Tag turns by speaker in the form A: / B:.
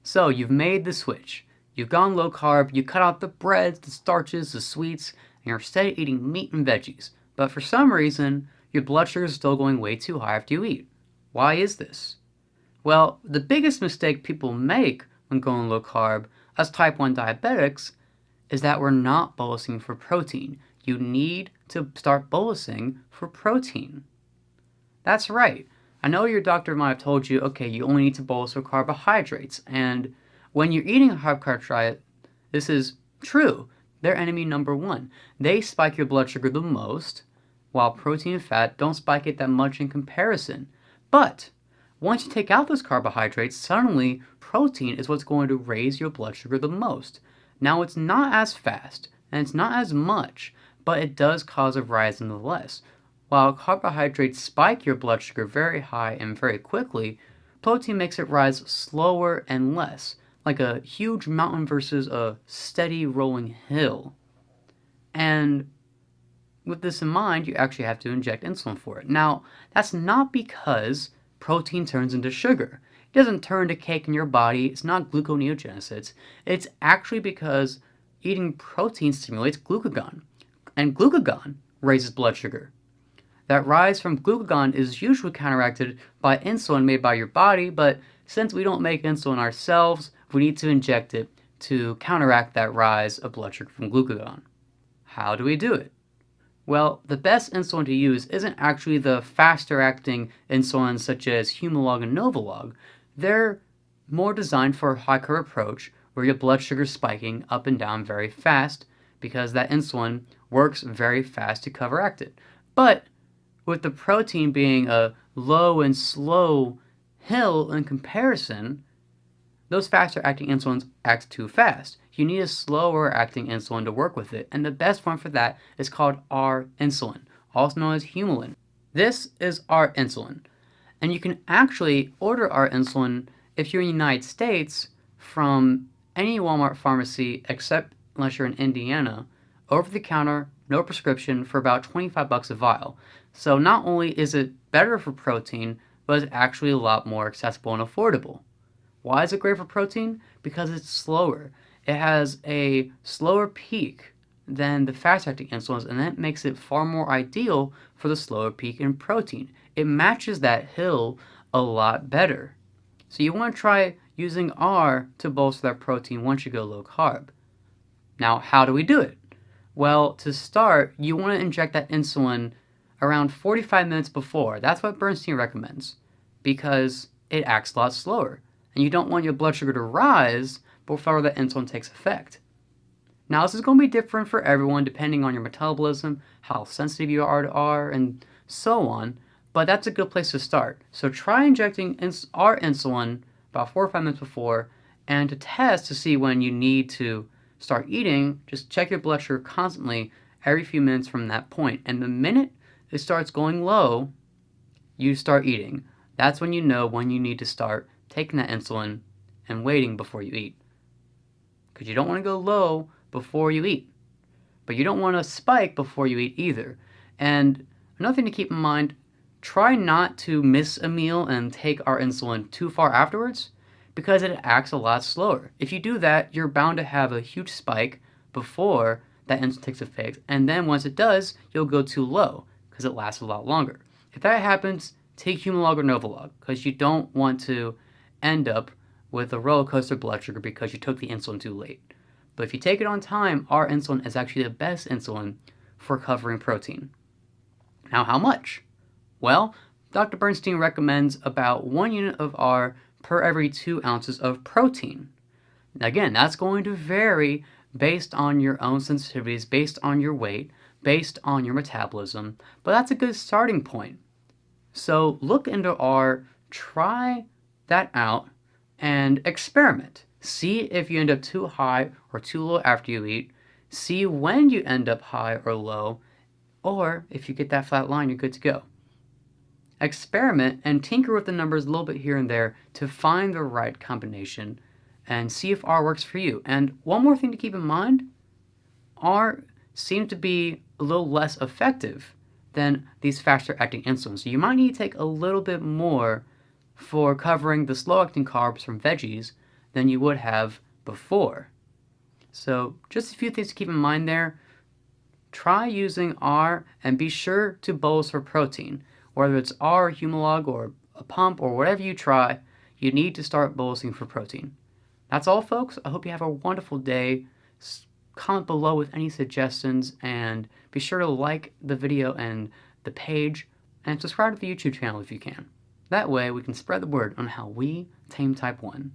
A: So you've made the switch. You've gone low carb, you cut out the breads, the starches, the sweets, and you're instead eating meat and veggies. But for some reason, your blood sugar is still going way too high after you eat. Why is this? Well, the biggest mistake people make when going low carb as type 1 diabetics is that we're not bolusing for protein. You need to start bolusing for protein. That's right. I know your doctor might have told you, okay, you only need to bolus for carbohydrates. And when you're eating a high-carb diet, this is true. They're enemy number one. They spike your blood sugar the most, while protein and fat don't spike it that much in comparison. But once you take out those carbohydrates, suddenly protein is what's going to raise your blood sugar the most. Now, it's not as fast, and it's not as much, but it does cause a rise nonetheless. While carbohydrates spike your blood sugar very high and very quickly, protein makes it rise slower and less, like a huge mountain versus a steady rolling hill. And with this in mind, you actually have to inject insulin for it. Now, that's not because protein turns into sugar. It doesn't turn to cake in your body. It's not gluconeogenesis. It's actually because eating protein stimulates glucagon, and glucagon raises blood sugar. That rise from glucagon is usually counteracted by insulin made by your body, but since we don't make insulin ourselves, we need to inject it to counteract that rise of blood sugar from glucagon. How do we do it? Well, the best insulin to use isn't actually the faster-acting insulins such as Humalog and Novolog. They're more designed for a high-carb approach where your blood sugar is spiking up and down very fast because that insulin works very fast to counteract it. But with the protein being a low and slow hill in comparison, those faster-acting insulins act too fast. You need a slower-acting insulin to work with it, and the best form for that is called R-insulin, also known as Humulin. This is R-insulin, and you can actually order R-insulin if you're in the United States from any Walmart pharmacy except unless you're in Indiana, over the counter, no prescription, for about $25 a vial. So not only is it better for protein, but it's actually a lot more accessible and affordable. Why is it great for protein? Because it's slower. It has a slower peak than the fast-acting insulins, and that makes it far more ideal for the slower peak in protein. It matches that hill a lot better. So you want to try using R to bolster that protein once you go low carb. Now, how do we do it? Well, to start, you want to inject that insulin around 45 minutes before. That's what Bernstein recommends, because it acts a lot slower. And you don't want your blood sugar to rise before the insulin takes effect. Now, this is going to be different for everyone depending on your metabolism, how sensitive you are to R, and so on, but that's a good place to start. So try injecting R insulin about 4 or 5 minutes before, and to test to see when you need to start eating, just check your blood sugar constantly every few minutes from that point. And the minute it starts going low, you start eating. That's when you know when you need to start taking that insulin and waiting before you eat. Because you don't want to go low before you eat. But you don't want to spike before you eat either. And another thing to keep in mind, try not to miss a meal and take our insulin too far afterwards, because it acts a lot slower. If you do that, you're bound to have a huge spike before that insulin takes effect, and then once it does, you'll go too low because it lasts a lot longer. If that happens, take Humalog or Novolog, because you don't want to end up with a roller coaster blood sugar because you took the insulin too late. But if you take it on time, our insulin is actually the best insulin for covering protein. Now, how much? Well, Dr. Bernstein recommends about 1 unit of R per every 2 ounces of protein. Again, that's going to vary based on your own sensitivities, based on your weight, based on your metabolism, but that's a good starting point. So look into R, try that out, and experiment. See if you end up too high or too low after you eat. See when you end up high or low, or if you get that flat line, you're good to go. Experiment and tinker with the numbers a little bit here and there to find the right combination and see if R works for you. And one more thing to keep in mind, R seems to be a little less effective than these faster acting insulins. So you might need to take a little bit more for covering the slow acting carbs from veggies than you would have before. So just a few things to keep in mind there. Try using R and be sure to bolus for protein. Whether it's R, Humalog, or a pump, or whatever you try, you need to start bolusing for protein. That's all, folks. I hope you have a wonderful day. Comment below with any suggestions, and be sure to like the video and the page, and subscribe to the YouTube channel if you can. That way we can spread the word on how we tame type 1.